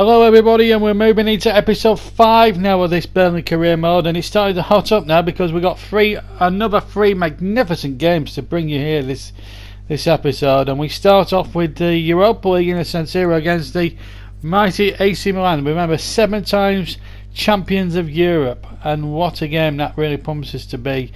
Hello everybody, and we're moving into episode 5 now of this Burnley career mode, and it's starting to hot up now because we've got another three magnificent games to bring you here this episode. And we start off with the Europa League in the San Siro against the mighty AC Milan. Remember, 7 times champions of Europe, and what a game that really promises to be.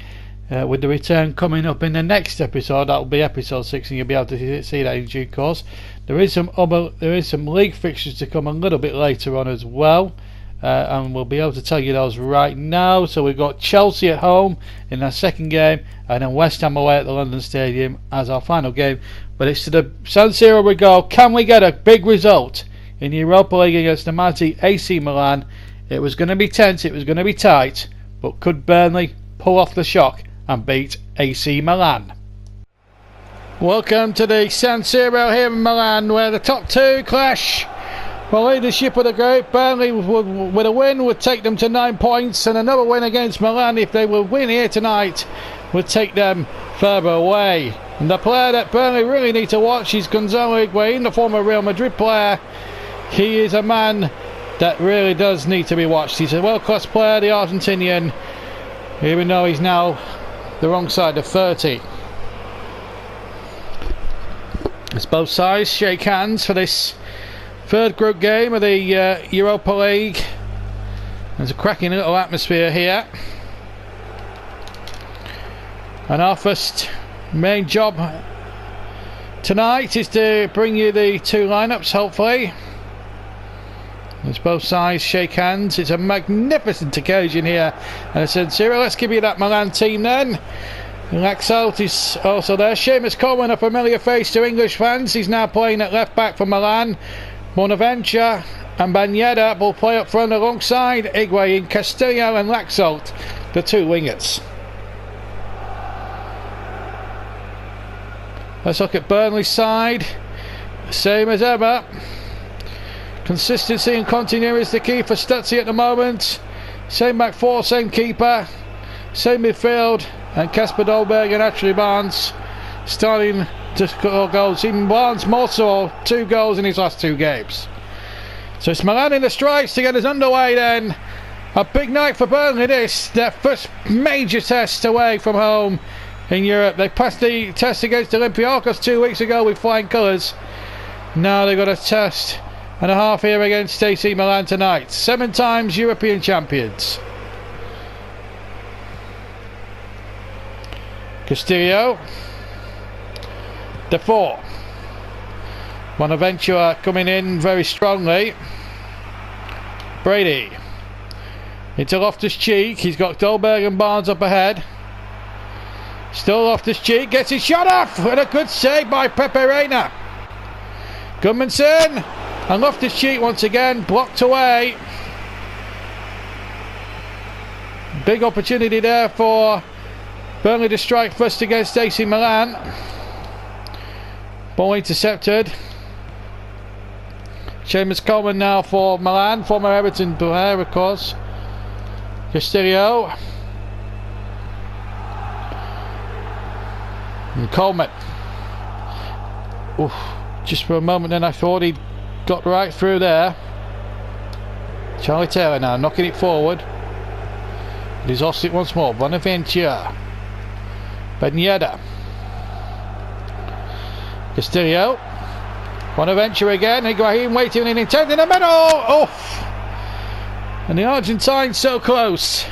With the return coming up in the next episode, that will be episode 6, and you'll be able to see that in due course. There is some league fixtures to come a little bit later on as well, and we'll be able to tell you those right now. So we've got Chelsea at home in our second game, and then West Ham away at the London Stadium as our final game. But it's to the San Siro we go. Can we get a big result in the Europa League against the mighty AC Milan? It was going to be tense, it was going to be tight, but could Burnley pull off the shock and beat AC Milan? Welcome to the San Siro here in Milan, where the top two clash for leadership of the group. Burnley with a win would take them to 9 points, and another win against Milan, if they will win here tonight, would take them further away. And the player that Burnley really need to watch is Gonzalo Higuain, the former Real Madrid player. He is a man that really does need to be watched. He's a world-class player, the Argentinian, even though he's now the wrong side of 30. As both sides shake hands for this third group game of the Europa League. There's a cracking little atmosphere here, and our first main job tonight is to bring you the two lineups, hopefully, as both sides shake hands. It's a magnificent occasion here at San Siro. Let's give you that Milan team then. Laxalt is also there. Seamus Coleman, a familiar face to English fans. He's now playing at left back for Milan. Bonaventure and Banyeda will play up front alongside Higuain, Castillo and Laxalt, the two wingers. Let's look at Burnley's side. Same as ever. Consistency and continuity is the key for Stutzy at the moment. Same back four, same keeper, same midfield, and Kasper Dolberg and Ashley Barnes starting to score goals. Even Barnes more so, 2 goals in his last 2 games. So it's Milan in the strikes to get us underway then. A big night for Burnley this, their first major test away from home in Europe. They passed the test against Olympiacos 2 weeks ago with flying colours. Now they've got a test and a half here against AC Milan tonight. 7 times European champions. Castillo, Defoe, Bonaventure coming in very strongly. Brady into Loftus-Cheek. He's got Dolberg and Barnes up ahead. Still Loftus-Cheek gets his shot off, and a good save by Pepe Reina. Gudmundsson and Loftus-Cheek once again blocked away. Big opportunity there for Burnley to strike first against AC Milan. Ball intercepted. Seamus Coleman now for Milan, former Everton player of course. Castillo and Coleman. Oof, just for a moment then I thought he'd got right through there. Charlie Taylor now knocking it forward. He's lost it once more. Bonaventure, Banyeda, Castillo, Bonaventure again. Higuain waiting in intent in the middle. Oh! And the Argentines so close.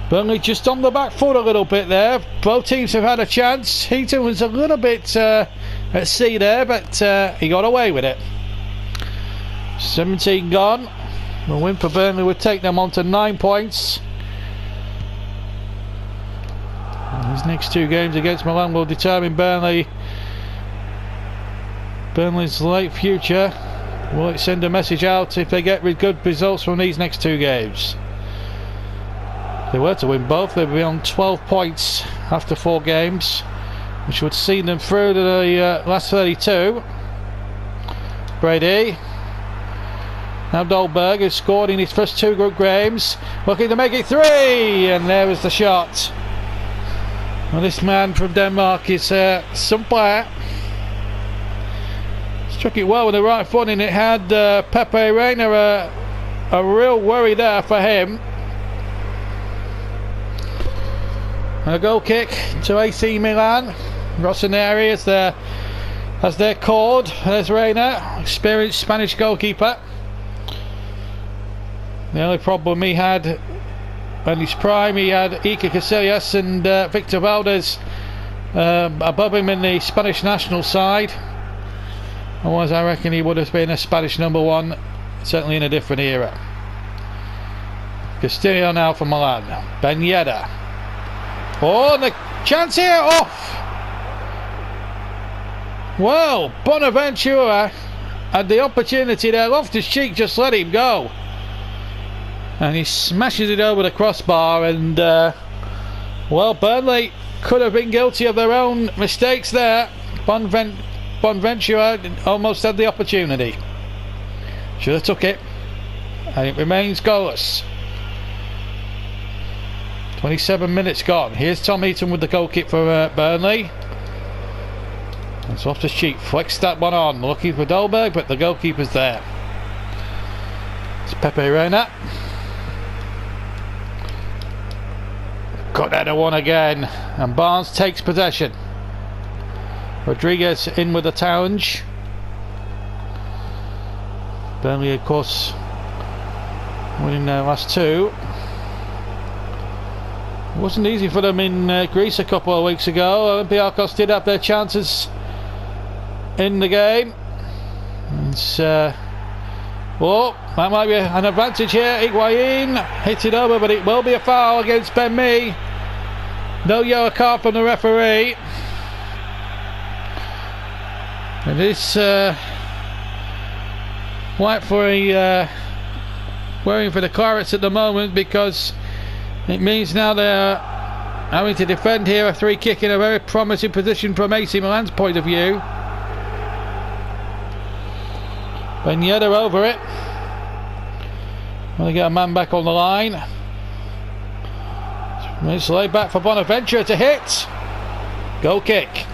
Burnley just on the back foot a little bit there. Both teams have had a chance. Heaton was a little bit at sea there, but he got away with it. 17 gone. A win for Burnley would take them on to 9 points. And these next 2 games against Milan will determine Burnley's late future. Will it send a message out if they get good results from these next 2 games? If they were to win both, they'd be on 12 points after 4 games, which would see them through to the last 32. Brady. Now Dolberg, who's scored in his first 2 group games, looking to make it 3, and there was the shot. Well, this man from Denmark is some player. Struck it well with the right foot, and it had Pepe Reina a real worry there for him. And a goal kick to AC Milan. Rossoneri as they're called. There's Reina, experienced Spanish goalkeeper. The only problem he had in his prime, he had Iker Casillas and Victor Valdez above him in the Spanish national side. Otherwise, I reckon he would have been a Spanish #1, certainly in a different era. Castillo now for Milan. Ben Yedder. Oh, and the chance here off. Well, Bonaventura had the opportunity there. Loftus-Cheek just let him go, and he smashes it over the crossbar. And well, Burnley could have been guilty of their own mistakes there. Bonaventura almost had the opportunity. Should have took it, and it remains goalless. 27 minutes gone. Here's Tom Heaton with the goal kick for Burnley. It's Loftus-Cheek flicks that one on, looking for Dolberg, but the goalkeeper's there. It's Pepe Reina. Got that a one again, and Barnes takes possession. Rodriguez in with the challenge. Burnley, of course, winning their last two. It wasn't easy for them in Greece a couple of weeks ago. Olympiacos did have their chances in the game. It's, oh, that might be an advantage here. Higuain hits it over, but it will be a foul against Ben Mee. No yellow card from the referee. It is Whitebury worrying for the Clarets at the moment, because it means now they're having to defend here a free kick in a very promising position from AC Milan's point of view. Ben Yedder over it. Well, they get a man back on the line. It's laid back for Bonaventura to hit. Goal kick.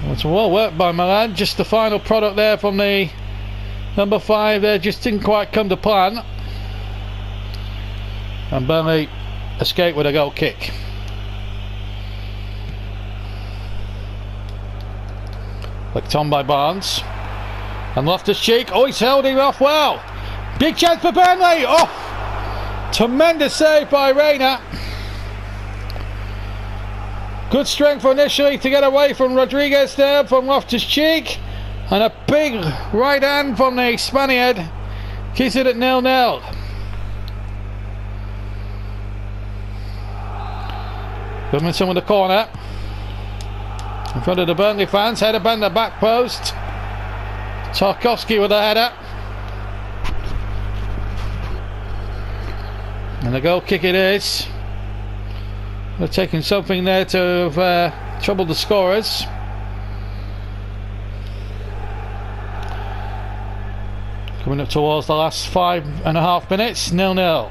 It's well worked by Milan. Just the final product there from the #5 there just didn't quite come to plan, and Burnley escaped with a goal kick. Flicked on by Barnes, and Loftus-Cheek. Oh, he's held him off well. Big chance for Burnley. Oh, tremendous save by Reina. Good strength initially to get away from Rodriguez there from Loftus-Cheek, and a big right hand from the Spaniard keeps it at 0-0. Goodmanson with the corner in front of the Burnley fans. Header band the back post. Tarkowski with the header, and the goal kick it is. They're taking something there to have troubled the scorers. Coming up towards the last 5.5 minutes, 0-0.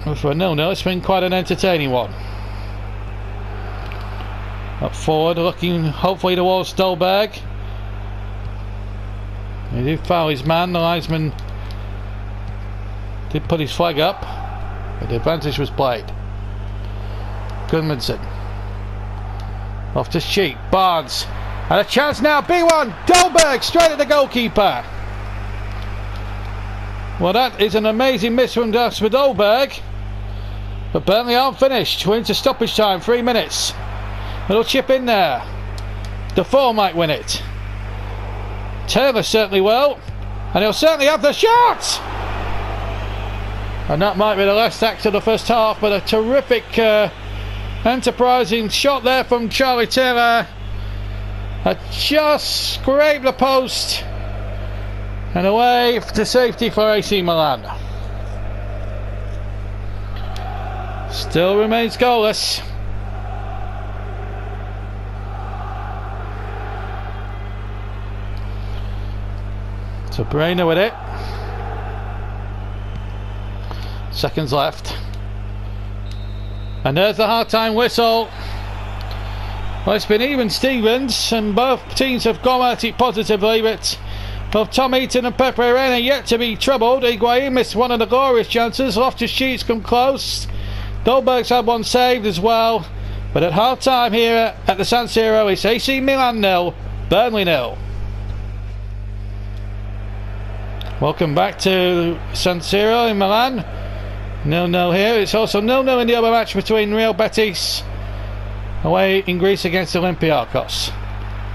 And for a 0-0, it's been quite an entertaining one. Up forward, looking hopefully towards Dolberg. He did foul his man. The linesman did put his flag up, but the advantage was played. Goodmanson. Loftus-Cheek. Barnes. And a chance now. B1. Dolberg straight at the goalkeeper. Well, that is an amazing miss from Jasper Dolberg. But Burnley aren't finished. We're into stoppage time. 3 minutes. Little chip in there. Defoe might win it. Taylor certainly will. And he'll certainly have the shot. And that might be the last act of the first half, but a terrific enterprising shot there from Charlie Taylor. Just scraped the post and away to safety for AC Milan. Still remains goalless. So Reina with it. And there's the half-time whistle. Well, it's been even Stevens, and both teams have gone at it positively, but both Tom Heaton and Pepe Reina yet to be troubled. Higuain missed one of the glorious chances. Loftus-Cheek's come close. Dolberg's had one saved as well. But at half-time here at the San Siro, it's AC Milan 0, Burnley 0. Welcome back to San Siro in Milan. 0-0 here. It's also 0-0 in the other match between Real Betis away in Greece against Olympiacos.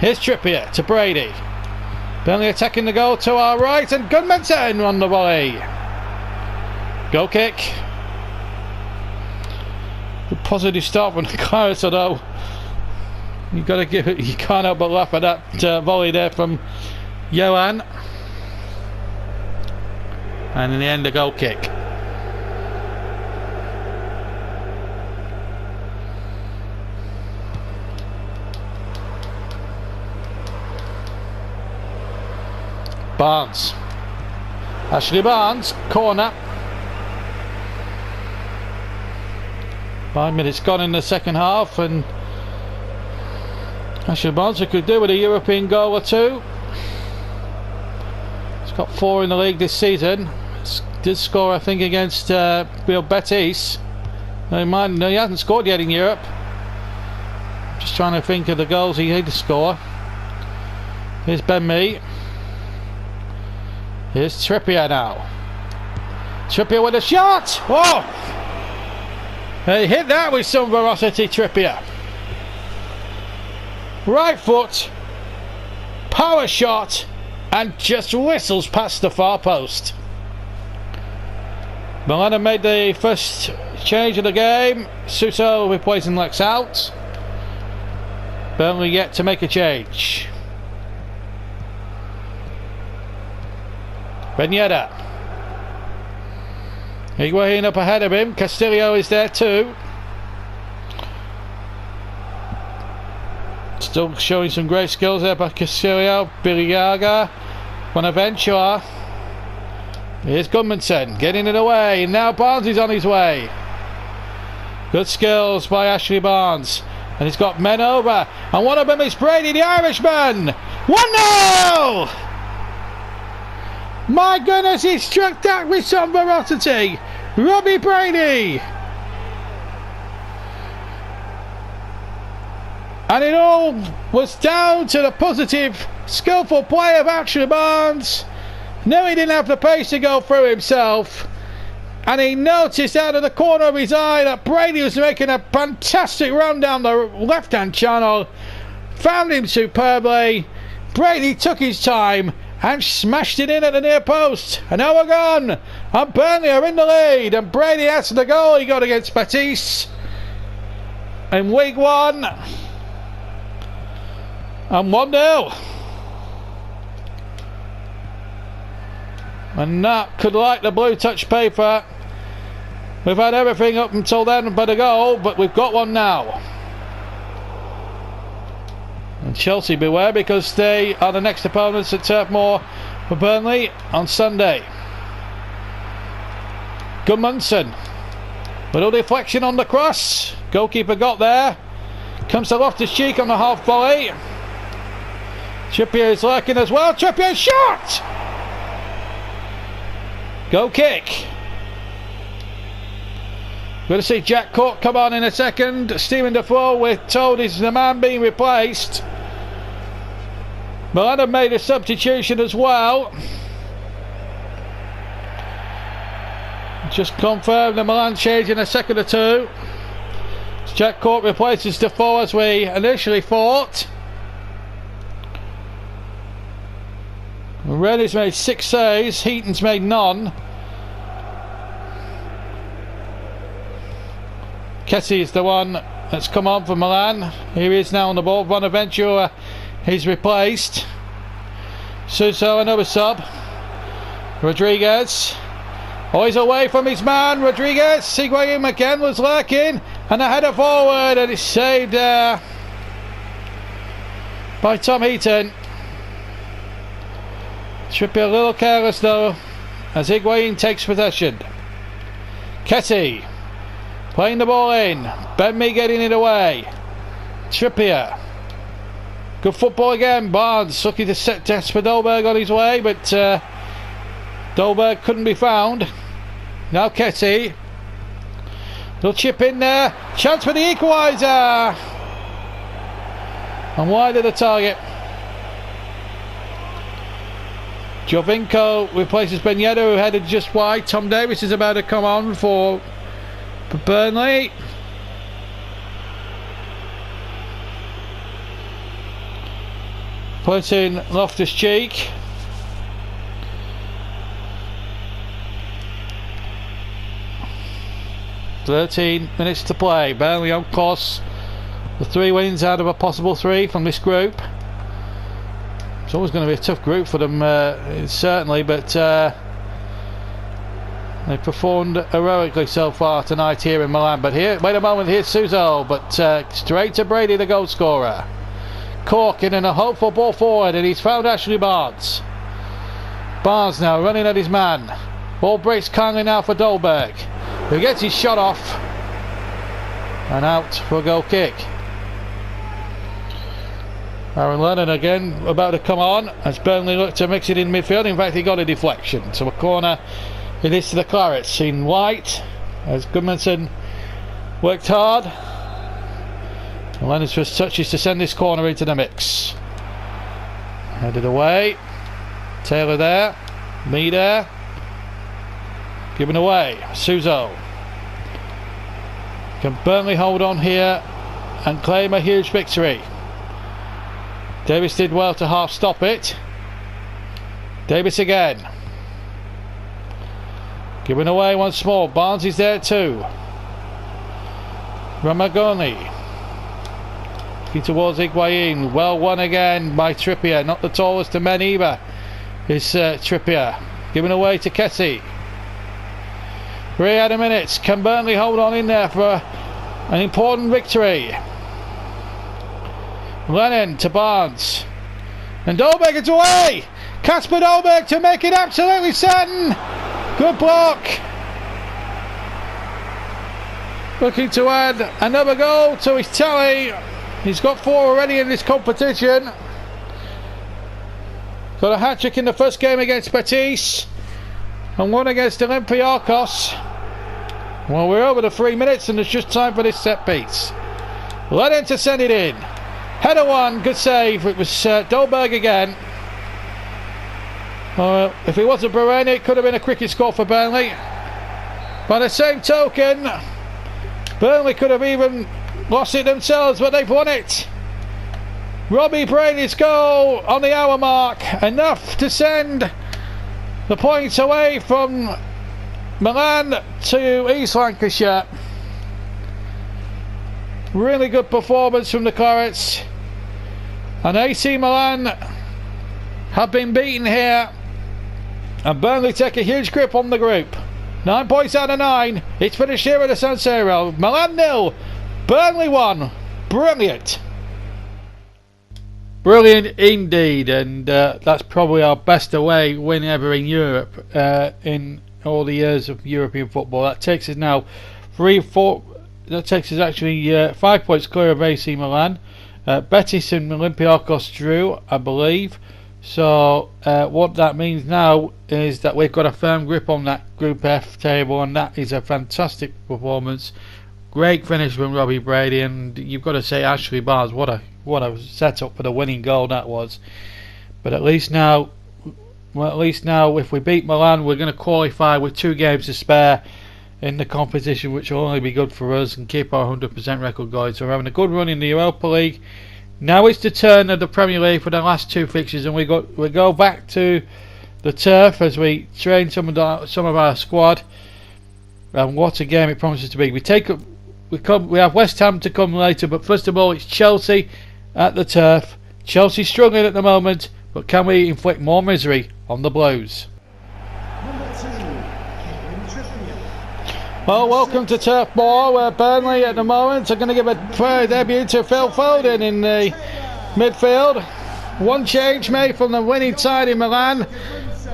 Here's Trippier to Brady. Burnley attacking the goal to our right, and Gudmundsson on the volley. Goal kick. A positive start from the Claret, although you got to give it. You can't help but laugh at that volley there from Johan. And in the end, a goal kick. Barnes. Ashley Barnes, corner. 5 minutes gone in the second half, and Ashley Barnes could do with a European goal or two. He's got 4 in the league this season. Did score, I think, against Real Betis. No, he hasn't scored yet in Europe. Just trying to think of the goals he had to score. Here's Ben Mee. Here's Trippier now. Trippier with a shot! Oh! He hit that with some ferocity, Trippier. Right foot, power shot, and just whistles past the far post. Milan have made the first change of the game. Suso replacing Lex out. Burnley yet to make a change. Ben Yedder. Higuain up ahead of him. Castillo is there too. Still showing some great skills there by Castillo. Biliaga. Bonaventura. Here's Gudmundsson getting it away, and now Barnes is on his way. Good skills by Ashley Barnes, and he's got men over, and one of them is Brady, the Irishman. 1-0! My goodness, he struck that with some ferocity. Robbie Brady. And it all was down to the positive, skillful play of Ashley Barnes. No, he didn't have the pace to go through himself, and he noticed out of the corner of his eye that Brady was making a fantastic run down the left-hand channel. Found him superbly. Brady took his time and smashed it in at the near post, and now we're gone, and Burnley are in the lead, and Brady adds the goal he got against Betis in week 1, and 1-0. And that could light the blue touch paper. We've had everything up until then but a goal, but we've got one now. And Chelsea beware, because they are the next opponents at Turf Moor for Burnley on Sunday. Gudmundsson. Little deflection on the cross. Goalkeeper got there. Comes to Loftus-Cheek on the half volley. Trippier is lurking as well. Trippier shot! Goal kick. Going to see Jack Cook come on in a second. Stephen Defoe, we're told, is the man being replaced. Milan have made a substitution as well. Just confirmed the Milan change in a second or two. Jack Cook replaces Defoe as we initially thought. Rennie's made 6 saves, Heaton's made none. Kessie is the one that's come on for Milan. Here he is now on the ball. Bonaventura is replaced. Suso, another sub. Rodriguez. Oh, he's away from his man. Rodriguez. Higuain again was lurking. And a header forward, and it's saved by Tom Heaton. Should be a little careless though, as Higuain takes possession. Kessie. Playing the ball in. Benme getting it away. Trippier. Good football again. Barnes looking to set Jesper Dolberg on his way, but Dolberg couldn't be found. Now Ketty. Little chip in there. Chance for the equaliser. And wide of the target. Jovinko replaces Benyetta, who headed just wide. Tom Davis is about to come on for Burnley. Puts in Loftus-Cheek. .13 to play. Burnley on course. The 3 wins out of a possible 3 from this group. It's always going to be a tough group for them, certainly, but they've performed heroically so far tonight here in Milan. But here, wait a moment, here's Suso, but straight to Brady, the goal scorer. Corkin in a hopeful ball forward, and he's found Ashley Barnes. Barnes now running at his man. Ball breaks kindly now for Dolberg, who gets his shot off and out for a goal kick. Aaron Lennon again about to come on as Burnley look to mix it in midfield. In fact, he got a deflection, so a corner it is to the Clarets in white as Goodmanson worked hard. And Lennon's first touch is to send this corner into the mix. Headed away. Taylor there. Me there. Given away. Suso. Can Burnley hold on here and claim a huge victory? Davis did well to half stop it. Davis again. Giving away once more. Barnes is there too. Ramagoni. Looking towards Higuain. Well won again by Trippier. Not the tallest of men either. Is Trippier. Giving away to Kessie. 3 out of minutes. Can Burnley hold on in there for an important victory? Lennon to Barnes. And Dolberg is away! Kasper Dolberg to make it absolutely certain! Good block! Looking to add another goal to his tally. He's got 4 already in this competition. Got a hat-trick in the first game against Betis and 1 against Olympiacos. Well, we're over the 3 minutes and it's just time for this set piece. Lennon to send it in. Header 1, good save. It was Dolberg again. If it wasn't Barani, it could have been a cricket score for Burnley. By the same token, Burnley could have even lost it themselves, but they've won it. Robbie Brady's goal on the hour mark, enough to send the points away from Milan to East Lancashire. Really good performance from the Clarets. And AC Milan have been beaten here. And Burnley take a huge grip on the group. 9 points out of 9. It's finished here at the San Siro. Milan 0. Burnley 1. Brilliant. Brilliant indeed. And that's probably our best away win ever in Europe in all the years of European football. That takes us now 5 points clear of AC Milan. Betis and Olympiacos drew, I believe. So what that means now is that we've got a firm grip on that Group F table, and that is a fantastic performance. Great finish from Robbie Brady, and you've got to say Ashley Barnes, what a setup for the winning goal that was. But at least now if we beat Milan, we're going to qualify with 2 games to spare in the competition, which will only be good for us and keep our 100% record going. So we're having a good run in the Europa League. Now it's the turn of the Premier League for the last 2 fixtures, and we go back to the turf as we train some of our squad. And what a game it promises to be. We have West Ham to come later, but first of all it's Chelsea at the turf. Chelsea struggling at the moment, but can we inflict more misery on the Blues? Well, welcome to Turf Moor, where Burnley at the moment are going to give a debut to Phil Foden in the midfield. 1 change made from the winning side in Milan.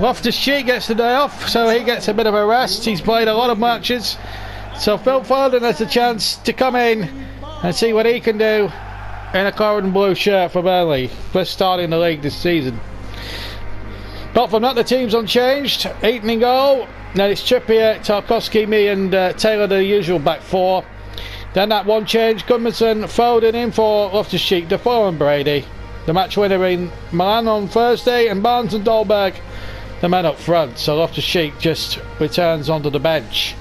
Loftus-Cheek gets the day off, so he gets a bit of a rest. He's played a lot of matches So Phil Foden has a chance to come in and see what he can do in a claret and blue shirt for Burnley. First start in the league this season. Apart from that, the team's unchanged. Eaton in goal. Then it's Trippier, Tarkowski, me and Taylor, the usual back four. Then that one change, Gudmundsson, Foden in for Loftus-Cheek, Defoe and Brady. The match winner in Milan on Thursday, and Barnes and Dolberg, the men up front. So Loftus-Cheek just returns onto the bench.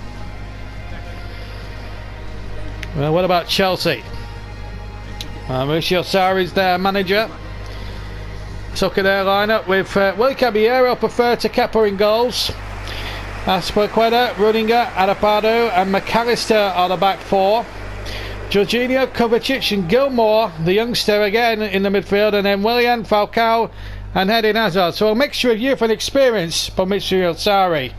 Well, what about Chelsea? Mauricio Sarri's their manager. Took their lineup with Willy Caballero preferred to Kepa in goals. Aspilicueta, Rudiger, Adebayo and McAllister are the back four. Jorginho, Kovacic and Gilmour, the youngster again in the midfield, and then Willian, Falcao and Eden Hazard. So a mixture of youth and experience for Mauricio Sarri.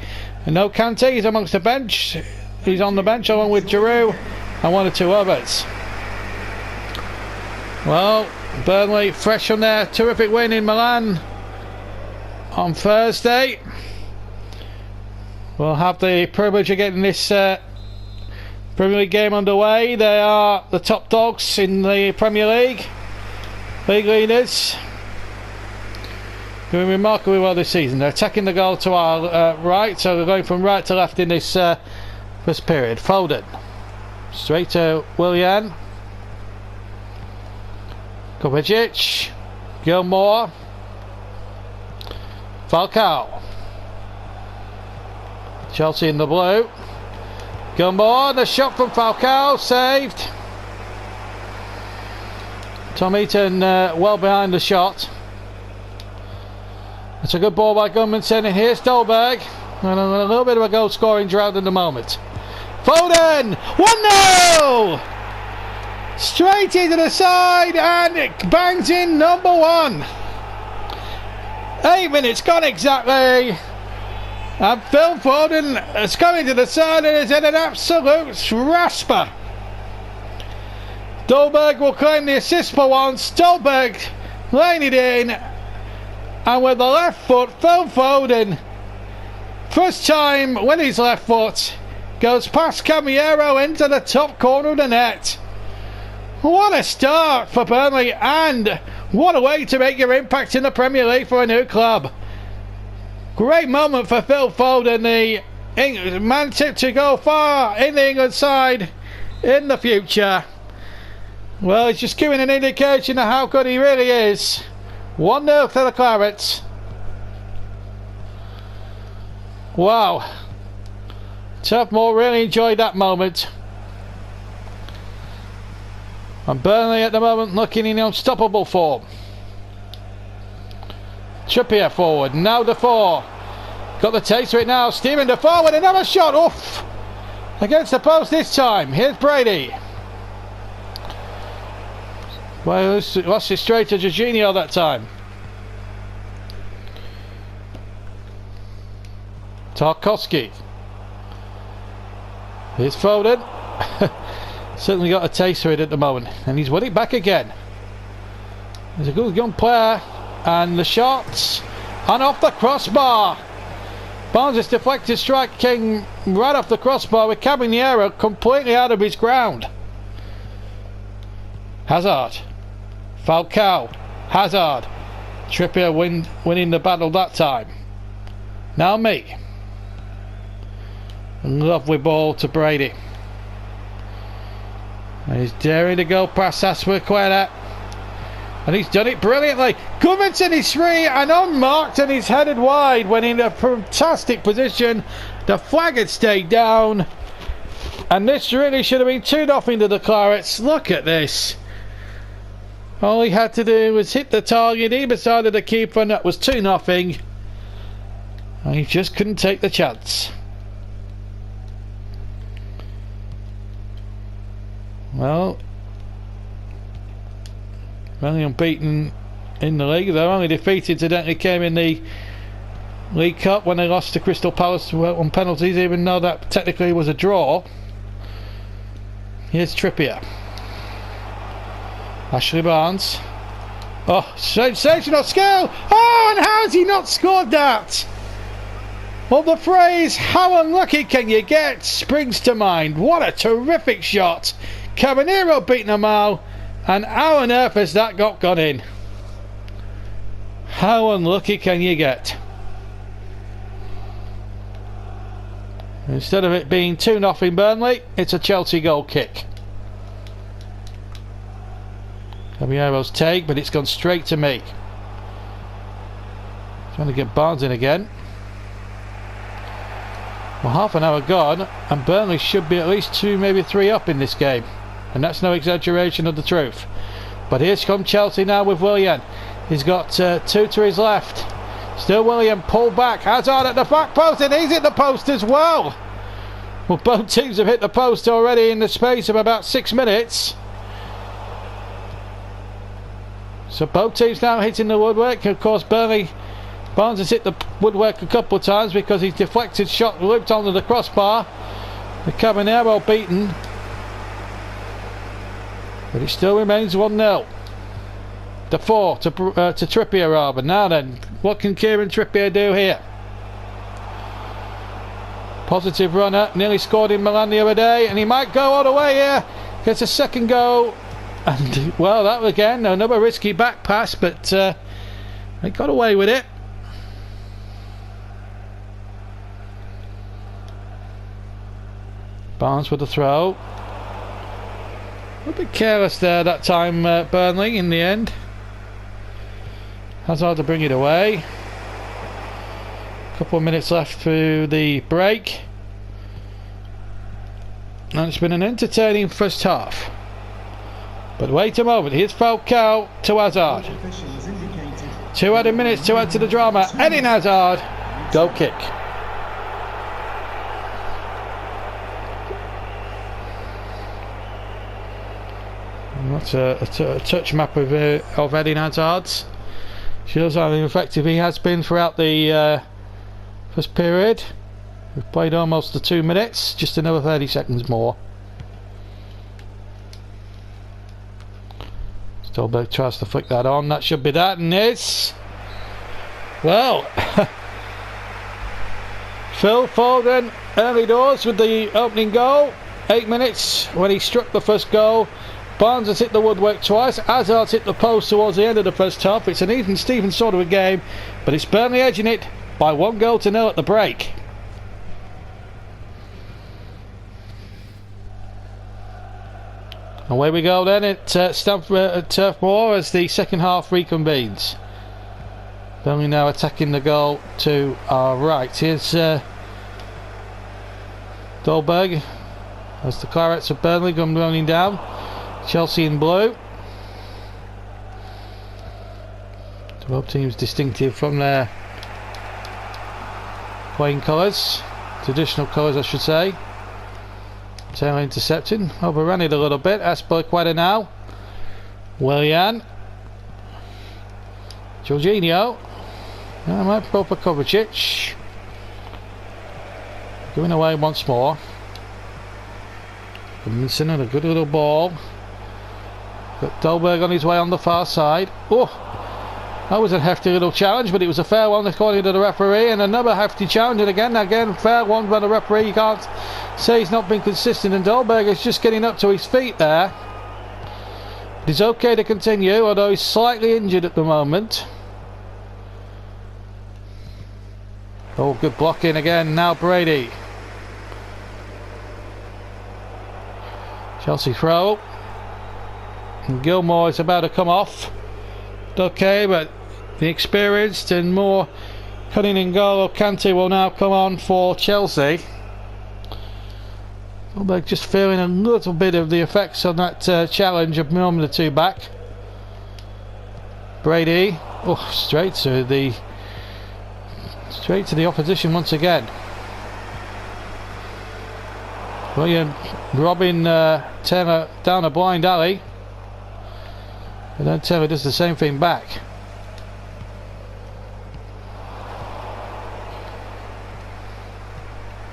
And no Kante, he's amongst the bench. He's on the bench along with Giroud and one or two others. Well, Burnley fresh from their terrific win in Milan on Thursday. We'll have the privilege of getting this Premier League game underway. They are the top dogs in the Premier League. League leaders. Doing remarkably well this season. They're attacking the goal to our right, so they're going from right to left in this first period. Foden. Straight to Willian. Kovacic. Gilmour. Falcao. Chelsea in the blue. Gilmour, the shot from Falcao, saved. Tom Eaton well behind the shot. It's a good ball by Gudmundsson, and here's Dolberg. And a little bit of a goal scoring drought at the moment. Foden! 1-0! Straight into the side, and it bangs in number one. 8 minutes gone exactly. And Phil Foden has come into the side and has had an absolute rasper. Dolberg will claim the assist for once. Dolberg laying it in. And with the left foot, Phil Foden, first time with his left foot, goes past Caballero into the top corner of the net. What a start for Burnley, and what a way to make your impact in the Premier League for a new club. Great moment for Phil Foden, the man tipped to go far in the England side in the future. Well, he's just giving an indication of how good he really is. 1-0 for the Clarets. Wow. Tufmore really enjoyed that moment. And Burnley at the moment looking in unstoppable form. Trippier forward, now Defoe. Got the taste for it now. Steven Defoe with another shot. Oof! Against the post this time. Here's Brady. Well, lost it straight to Jorginho that time. Tarkowski. Here's Foden. Certainly got a taste for it at the moment. And he's won it back again. He's a good young player. And the shots, and off the crossbar. Barnes' deflected strike came right off the crossbar with Caballero completely out of his ground. Hazard. Falcao. Hazard. Trippier winning the battle that time. Now me. Lovely ball to Brady. And he's daring to go past Aspilicueta. And he's done it brilliantly. Gudmundsson is free and unmarked, and he's headed wide when in a fantastic position. The flag had stayed down. And this really should have been 2-0 to the Clarets. Look at this. All he had to do was hit the target either side of the keeper, and that was 2-0. And he just couldn't take the chance. Well, only unbeaten in the league. Their only defeat incidentally came in the League Cup when they lost to Crystal Palace on penalties, even though that technically was a draw. Here's Trippier. Ashley Barnes. Oh, sensational skill! Oh, and how has he not scored that? Well, the phrase, how unlucky can you get, springs to mind. What a terrific shot. Cabanero beating a mile, and how on earth has that gone in? How unlucky can you get? Instead of it being 2-0 Burnley, it's a Chelsea goal kick. Cabanero's take, but it's gone straight to me. Trying to get Barnes in again. Well, half an hour gone, and Burnley should be at least 2, maybe 3 up in this game. And that's no exaggeration of the truth. But here's come Chelsea now with Willian. He's got 2 to his left. Still Willian, pulled back. Hazard at the back post, and he's hit the post as well. Well, both teams have hit the post already in the space of about 6 minutes. So both teams now hitting the woodwork. Of course, Barnes has hit the woodwork a couple of times because his deflected shot looped onto the crossbar. The Cabanero beaten. But it still remains 1-0. The 4 to Trippier rather. Now then, what can Kieran Trippier do here? Positive runner, nearly scored in Milan the other day, and he might go all the way here. Gets a second goal, and well, that was again another risky back pass, but they got away with it. Barnes with the throw. A bit careless there that time, Burnley in the end. Hazard to bring it away. Couple of minutes left through the break, and it's been an entertaining first half. But wait a moment, here's Falcao to Hazard. 2 added minutes to add to the drama. Eden Hazard, goal kick. And that's a touch map of Eden Hazard's. Shows how effective he has been throughout the first period. We've played almost the 2 minutes, just another 30 seconds more. Stolberg tries to flick that on, that should be that, and it's... well, Phil Foden early doors with the opening goal. 8 minutes when he struck the first goal. Barnes has hit the woodwork twice. Hazard's hit the post towards the end of the first half. It's an even Steven sort of a game, but it's Burnley edging it by 1-0 at the break. Away we go then at Turf Moor as the second half reconvenes. Burnley now attacking the goal to our right. Here's Dolberg as the Clarets of Burnley come running down. Chelsea in blue. Both teams distinctive from their playing colours, traditional colours I should say. Taylor intercepting, overran it a little bit. Aspilicueta now. Willian. Jorginho. I might go for Kovacic. Giving away once more. Missing a good little ball. Got Dolberg on his way on the far side. Oh! That was a hefty little challenge, but it was a fair one according to the referee, and another hefty challenge, and again fair one by the referee. You can't say he's not been consistent, and Dolberg is just getting up to his feet there. But he's okay to continue, although he's slightly injured at the moment. Oh, good blocking again, now Brady. Chelsea throw. And Gilmour is about to come off. Okay, but the experienced and more cunning in goal Kante will now come on for Chelsea. Dolberg just feeling a little bit of the effects on that challenge of moving the 2 back. Brady, oh, straight to the opposition once again. William robbing Taylor down a blind alley. And then Taylor does the same thing back.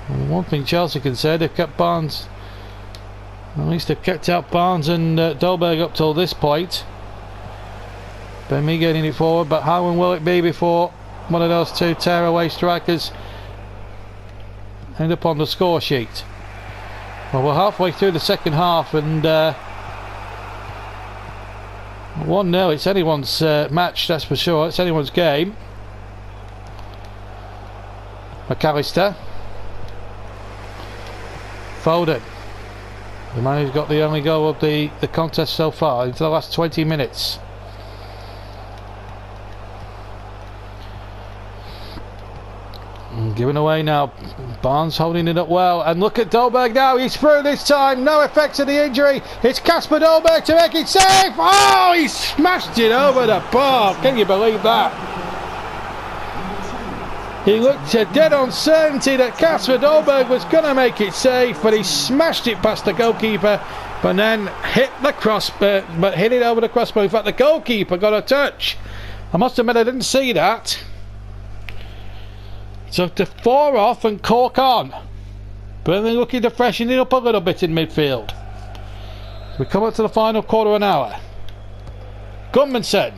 And one thing Chelsea can say, they've kept Barnes, at least they've kept out Barnes and Dolberg up till this point. Ben Mee getting it forward, but how long will it be before one of those 2 tearaway strikers end up on the score sheet. Well, we're halfway through the second half, and 1-0. It's anyone's match, that's for sure. It's anyone's game. McAllister. Foden. The man who's got the only goal of the contest so far into the last 20 minutes. Giving away now. Barnes holding it up well, and look at Dolberg now. He's through this time. No effects of the injury. It's Kasper Dolberg to make it safe. Oh, he smashed it over the bar. Can you believe that? He looked dead on certainty that Kasper Dolberg was going to make it safe, but he smashed it past the goalkeeper, but then hit the crossbar, but hit it over the crossbar. In fact, the goalkeeper got a touch. I must admit, I didn't see that. So to 4 off and Cork on. Burnley looking to freshen it up a little bit in midfield. We come up to the final quarter of an hour. Gudmundsson.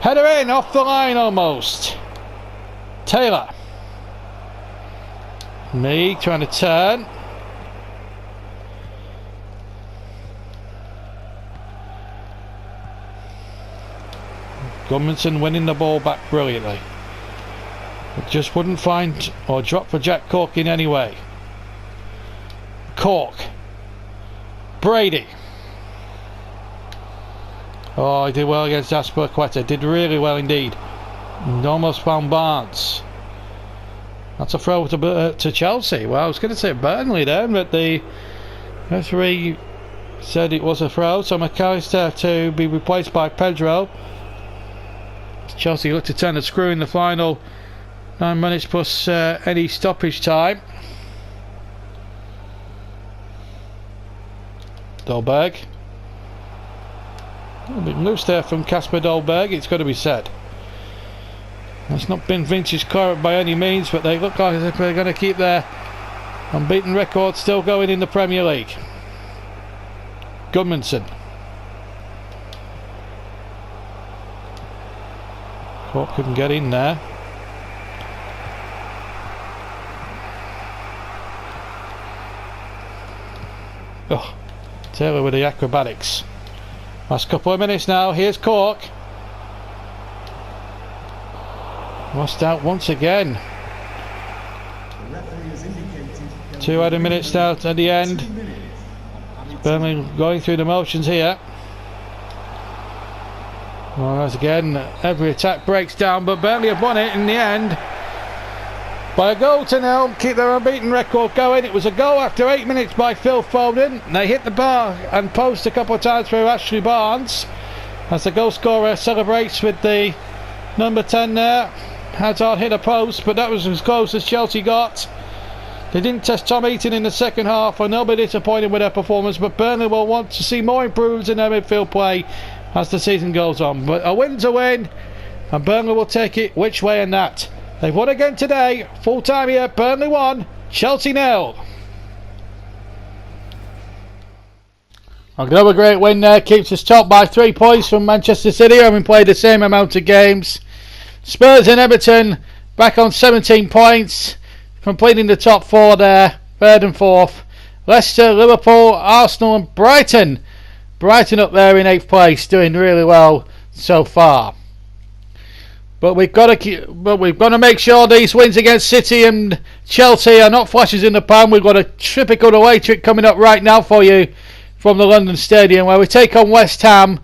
Header in, off the line almost. Taylor. Me trying to turn. Gudmundsson winning the ball back brilliantly. It just wouldn't find or drop for Jack Cork in any way. Cork. Brady. Oh, he did well against Aspilicueta. Did really well indeed. And almost found Barnes. That's a throw to Chelsea. Well, I was going to say Burnley then, but the referee said it was a throw. So McAllister to be replaced by Pedro. Chelsea look to turn the screw in the final 9 minutes plus any stoppage time. Dolberg. A bit loose there from Kasper Dolberg, it's got to be said. It's not been vintage claret by any means, but they look like as if they're going to keep their unbeaten record still going in the Premier League. Gudmundsson. Cork couldn't get in there. Oh, Taylor with the acrobatics. Last couple of minutes now. Here's Cork. Lost out once again. 2 added minutes now at the end. Burnley going through the motions here. Well, as again, every attack breaks down, but Burnley have won it in the end. By 1-0, keep their unbeaten record going. It was a goal after 8 minutes by Phil Foden. They hit the bar and post a couple of times through Ashley Barnes as the goal scorer celebrates with the number 10 there. Hazard hit a post, but that was as close as Chelsea got. They didn't test Tom Heaton in the second half, and they'll be disappointed with their performance, but Burnley will want to see more improvements in their midfield play as the season goes on. But a win's a win, and Burnley will take it which way and that. They've won again today. Full time here. Burnley 1, Chelsea 0. Another great win there. Keeps us top by 3 points from Manchester City, having played the same amount of games. Spurs and Everton back on 17 points, completing the top 4 there. 3rd and 4th. Leicester, Liverpool, Arsenal and Brighton. Brighton up there in 8th place, doing really well so far. But we've got to make sure these wins against City and Chelsea are not flashes in the pan. We've got a typical away trip coming up right now for you from the London Stadium, where we take on West Ham,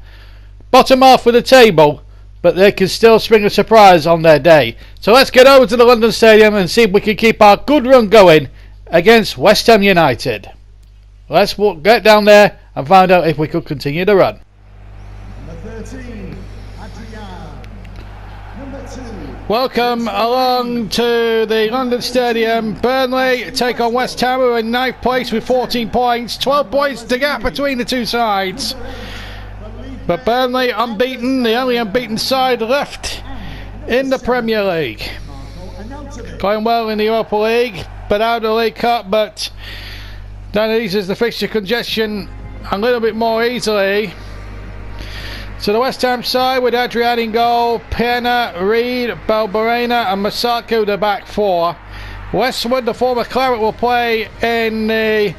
bottom half of the table, but they can still spring a surprise on their day. So let's get over to the London Stadium and see if we can keep our good run going against West Ham United. Let's get down there and find out if we could continue the run. Welcome along to the London Stadium. Burnley take on West Ham, who are in 9th place with 14 points. 12 points to gap between the two sides. But Burnley unbeaten, the only unbeaten side left in the Premier League. Going well in the Europa League, but out of the League Cup, but that eases the fixture congestion a little bit more easily. So the West Ham side with Adrian in goal, Pena, Reed, Balbarena and Masako the back 4. Westwood, the former Claret, will play in the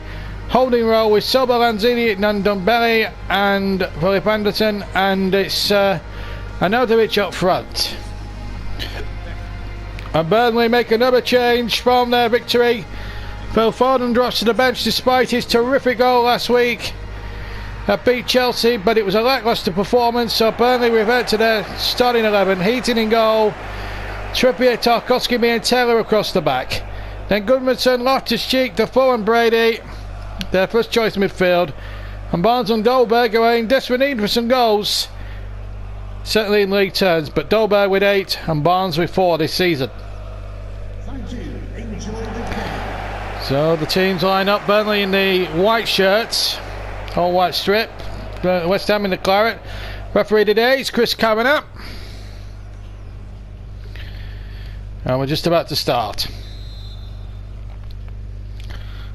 holding role with Silva, Lanzini, Ndombele and Philip Anderson, and it's Arnautovic up front. And Burnley make another change from their victory. Phil Foden drops to the bench despite his terrific goal last week. Beat Chelsea, but it was a lacklustre performance, so Burnley revert to their starting 11. Heaton in goal, Trippier, Tarkowski, and Taylor across the back. Then Goodmanson, Loftus-Cheek, Defoe and Brady, their first choice midfield. And Barnes and Dolberg are in desperate need for some goals, certainly in league terms, but Dolberg with 8 and Barnes with 4 this season. So the teams line up. Burnley in the white shirts, all white strip. West Ham in the claret. Referee today is Chris Kavanagh. And we're just about to start.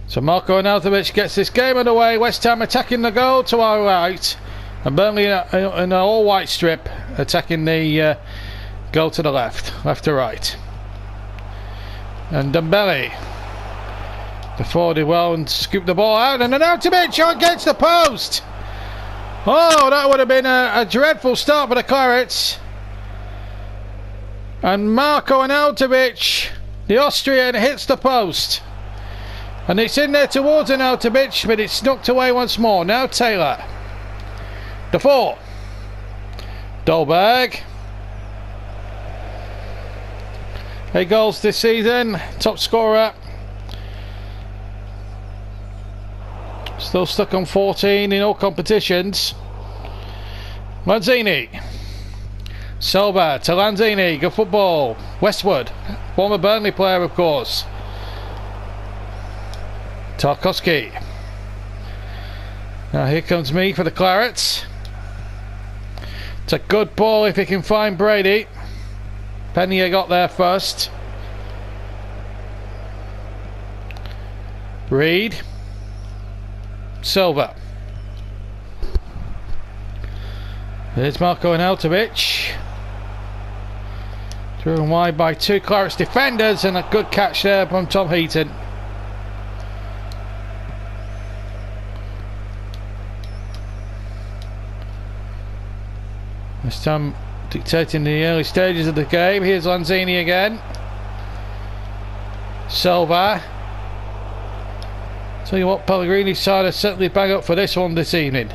So Marko Arnautovic gets this game underway. West Ham attacking the goal to our right, and Burnley in an all white strip attacking the goal to the left to right. And Ndombele, the forward did well and scooped the ball out, and Arnautovic against the post. Oh, that would have been a dreadful start for the Clarets. And Marko Arnautovic, the Austrian, hits the post. And it's in there towards Arnautovic, but it's knocked away once more. Now Taylor. Defoe. Dolberg. 8 goals this season. Top scorer. Still stuck on 14 in all competitions. Lanzini. Silva to Lanzini. Good football. Westwood. Former Burnley player, of course. Tarkowski. Now here comes me for the Clarets. It's a good ball if he can find Brady. Penier got there first. Reed. Silva. There's Marko Arnautovic. Driven wide by 2 Clarets defenders, and a good catch there from Tom Heaton. This time dictating the early stages of the game. Here's Lanzini again. Silva. Tell you what, Pellegrini's side are certainly bang up for this one this evening.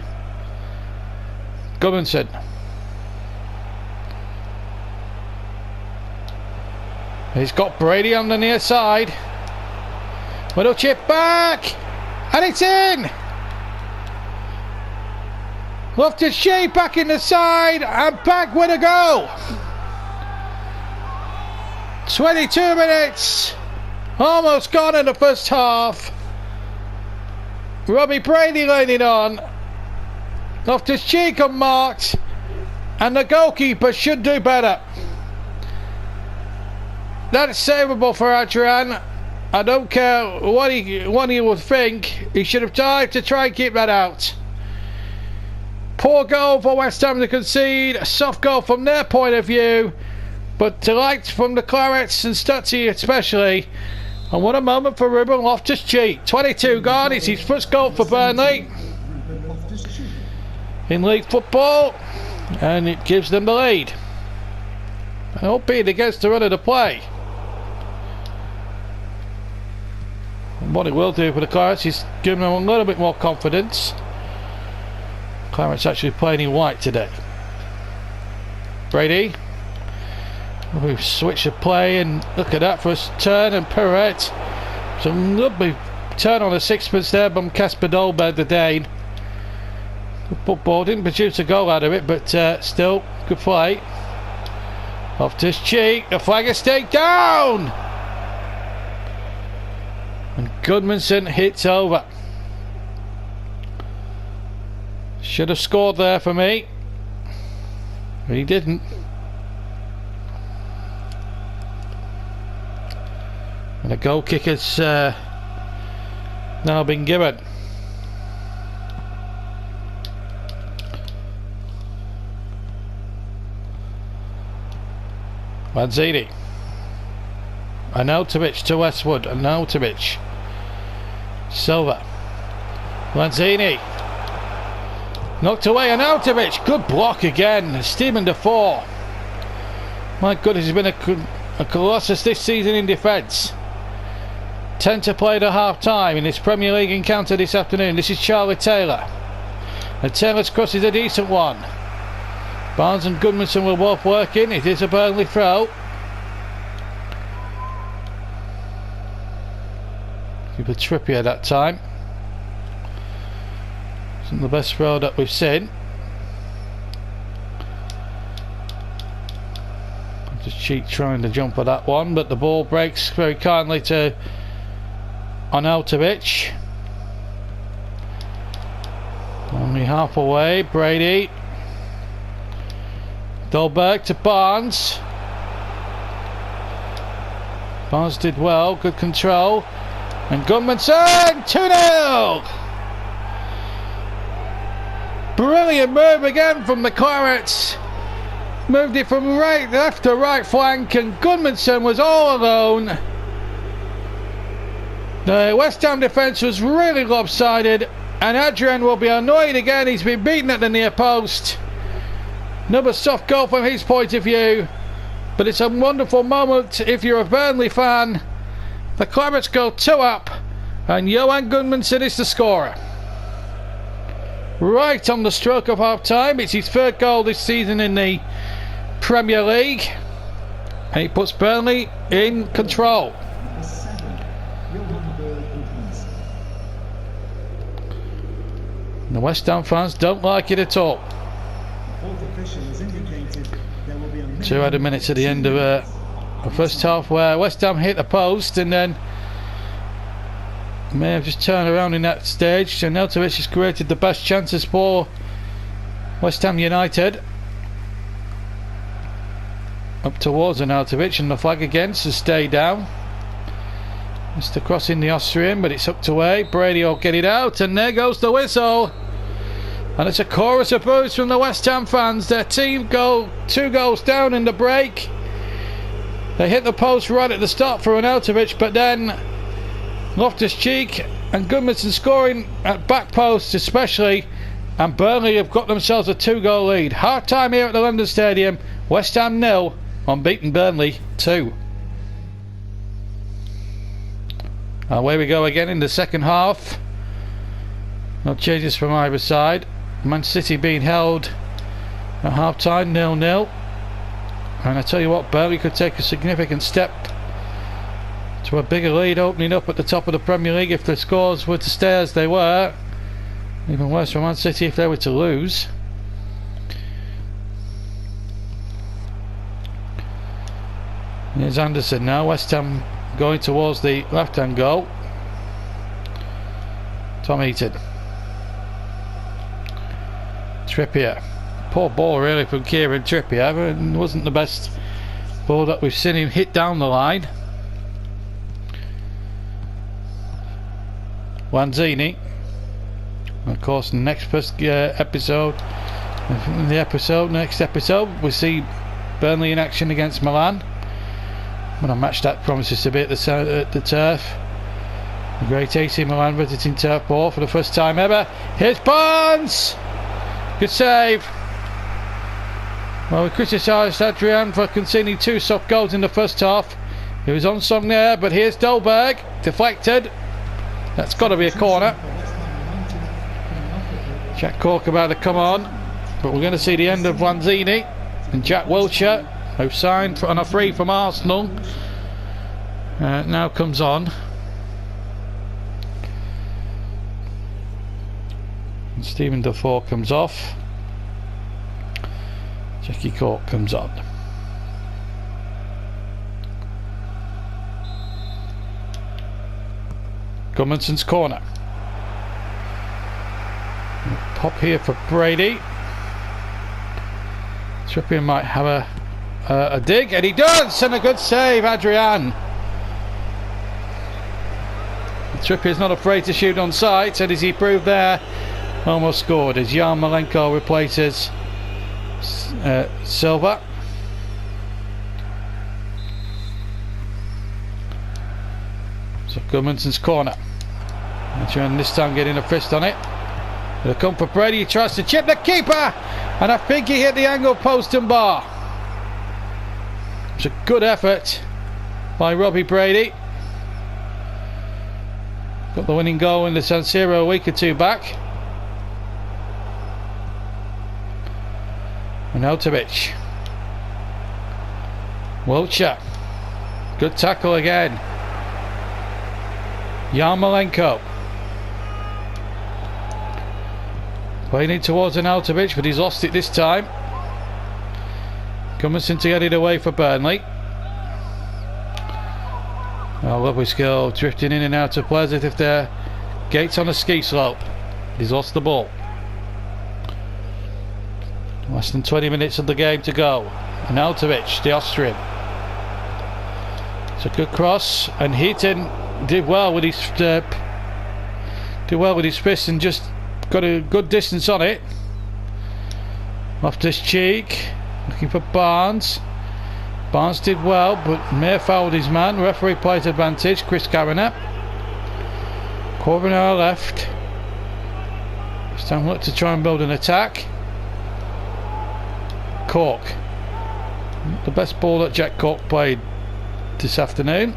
Goodmanson. He's got Brady on the near side. Middle chip back, and it's in. Loftus-Cheek back in the side, and back with a goal. 22 minutes, almost gone in the first half. Robbie Brady laying it on. Loftus-Cheek unmarked, and the goalkeeper should do better. That's savable for Adrian. I don't care what he would think. He should have tried to try and keep that out. Poor goal for West Ham to concede. A soft goal from their point of view, but delight from the Clarets and Stutzy especially. And what a moment for Ruben Loftus-Cheek. 22 gone. It's his first goal for Burnley in league football, and it gives them the lead. Albeit against the run of the play. And what it will do for the Clarets is give them a little bit more confidence. Clarets actually playing in white today. Brady. We've switched the play, and look at that for a turn, and Perret. Some lovely turn on the sixpence there from Kasper Dolberg, the Dane. Good football, didn't produce a goal out of it, but still good play. Loftus-Cheek, the flag is taken down, and Goodmanson hits over. Should have scored there for me, but he didn't. And a goal kick has now been given. Lanzini. Arnautovic to Westwood. Arnautovic. Silva. Lanzini. Knocked away. Arnautovic. Good block again. Stephen Defoe. My goodness, he's been a colossus this season in defence. 10 to play at half time in this Premier League encounter this afternoon. This is Charlie Taylor. And Taylor's cross is a decent one. Barnes and Goodmanson will both work in. It is a Burnley throw. Give a Trippier that time. Isn't the best throw that we've seen. Just cheat trying to jump at that one, but the ball breaks very kindly to Arnautovic. Only half away. Brady. Dolberg to Barnes. Barnes did well. Good control. And Goodmanson. 2-0. Brilliant move again from the Clarets. Moved it from left to right flank, and Goodmanson was all alone. The West Ham defence was really lopsided, and Adrian will be annoyed again. He's been beaten at the near post. Another soft goal from his point of view, but it's a wonderful moment if you're a Burnley fan. The Clarets go 2 up, and Johan Goodmanson is the scorer. Right on the stroke of half time. It's his 3rd goal this season in the Premier League, and he puts Burnley in control. The West Ham fans don't like it at all. 2 added minutes at the end of the first half, where West Ham hit the post and then may have just turned around in that stage. So Arnautovic has created the best chances for West Ham United. Up towards Arnautovic, and the flag again to stay down. Mr. Crossing the Austrian, but it's hooked away. Brady will get it out, and there goes the whistle. And it's a chorus of boos from the West Ham fans. Their team go 2 goals down in the break. They hit the post right at the start for Arnautovic, but then Loftus-Cheek and Goodmanson scoring at back posts especially, and Burnley have got themselves a 2-goal lead. Half time here at the London Stadium. West Ham 0, unbeaten Burnley 2. Away we go again in the second half. No changes from either side. Man City being held at half time 0-0. And I tell you what, Burnley could take a significant step to a bigger lead, opening up at the top of the Premier League if the scores were to stay as they were. Even worse for Man City if they were to lose. Here's Anderson now. West Ham going towards the left hand goal. Tom Heaton. Trippier. Poor ball really from Kieran Trippier. It wasn't the best ball that we've seen him hit down the line. Lanzini. Of course, the next episode, next episode, we see Burnley in action against Milan. When a match that promises to be at the turf. The great AC Milan visiting turf ball for the first time ever. Here's Barnes! Good save. Well, we criticised Adrian for conceding 2 soft goals in the first half. He was on song there, but here's Dolberg. Deflected. That's got to be a corner. Jack Cork about to come on, but we're going to see the end of Lanzini and Jack Wilshere, who signed on a free from Arsenal. Now comes on. And Stephen Defoe comes off. Jackie Cork comes on. Goodmanson's corner. Pop here for Brady. Trippier might have a dig, and he does, and a good save, Adrian. Trippier's not afraid to shoot on sight, and as he proved there, almost scored as Yarmolenko replaces Silva. Gudmundsson's corner. And this time getting a fist on it. It'll come for Brady. He tries to chip the keeper, and I think he hit the angle post and bar. It's a good effort by Robbie Brady. Got the winning goal in the San Siro a week or two back. Arnautovic. Wiltshire. Good tackle again. Yarmolenko. Playing it towards Arnautovic, but he's lost it this time. Gudmundsson to get it away for Burnley. Oh, lovely skill, drifting in and out of players as if they're gates on a ski slope. He's lost the ball. Less than 20 minutes of the game to go. Arnautovic, the Austrian. It's a good cross, and Heaton did well with his fist and just got a good distance on it. Off this cheek, looking for Barnes. Barnes did well, but Mayer fouled his man. Referee plays advantage. Chris Caranet. Corbin hour left. It's time look to try and build an attack. Cork. The best ball that Jack Cork played this afternoon.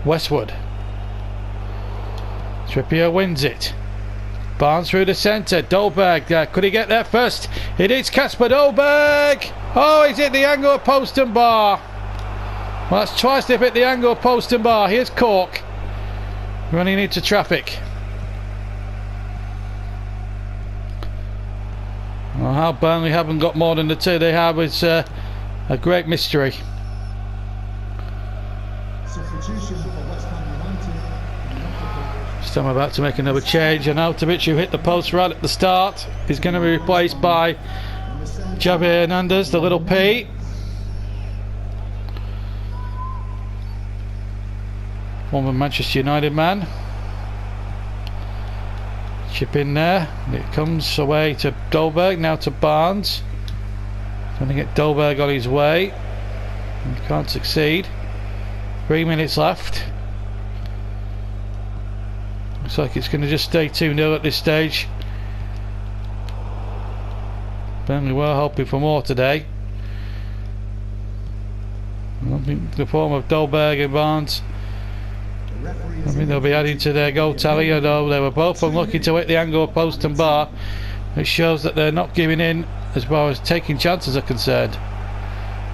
Westwood. Trippier wins it. Barnes through the centre. Dolberg, could he get there first? It is Kasper Dolberg. Oh, he's hit the angle of post and bar. Well, that's twice they've hit the angle of post and bar. Here's Cork running into traffic. Well, how Burnley haven't got more than the two they have is a great mystery. I'm about to make another change, and Arnautovic, who hit the post right at the start, is going to be replaced by Javier Hernandez, the little P. Former Manchester United man. Chip in there, and it comes away to Dolberg, now to Barnes. Trying to get Dolberg on his way, and can't succeed. 3 minutes left. Looks like it's going to just stay 2-0 at this stage. Burnley were hoping for more today. I think the form of Dolberg and Barnes, I think they'll be adding to their goal tally, although they were both unlucky to hit the angle of post and bar. It shows that they're not giving in as far as taking chances are concerned.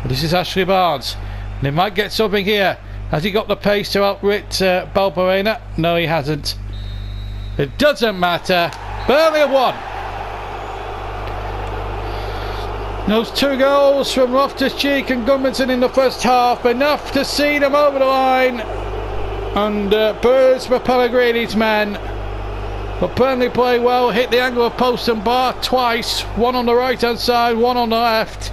But this is Ashley Barnes, and he might get something here. Has he got the pace to outwit Balbuena? No, he hasn't. It doesn't matter. Burnley have won. Those 2 goals from Loftus-Cheek and Gudmundsson in the first half, enough to see them over the line. And birds for Pellegrini's men. But Burnley play well, hit the angle of post and bar twice. One on the right hand side, one on the left.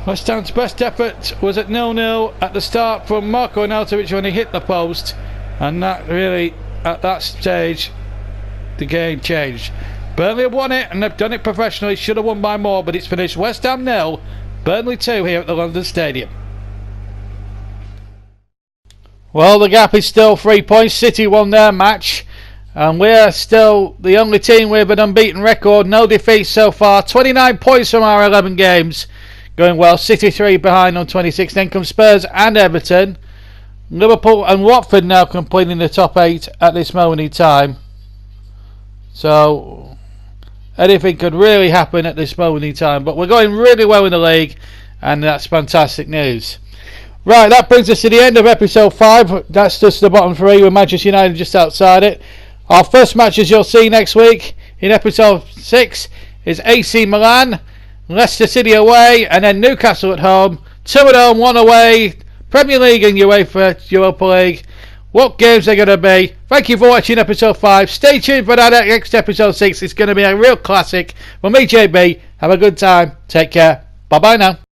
West Ham's best effort was at 0-0 at the start from Marko Arnautovic when he hit the post. And that really, at that stage, the game changed. Burnley have won it, and they've done it professionally. Should have won by more, but it's finished West Ham 0, Burnley 2 here at the London Stadium. Well, the gap is still 3 points. City won their match, and we're still the only team with an unbeaten record. No defeats so far. 29 points from our 11 games. Going well. City 3 behind on 26. Then come Spurs and Everton. Liverpool and Watford now completing the top 8 at this moment in time. So anything could really happen at this moment in time. But we're going really well in the league, and that's fantastic news. Right, that brings us to the end of episode 5. That's just the bottom 3 with Manchester United just outside it. Our first match, as you'll see next week in episode 6, is AC Milan, Leicester City away, and then Newcastle at home. 2 at home, 1 away. Premier League and UEFA Europa League. What games they're going to be. Thank you for watching episode 5. Stay tuned for that next episode 6. It's going to be a real classic. From me, JB. Have a good time. Take care. Bye bye now.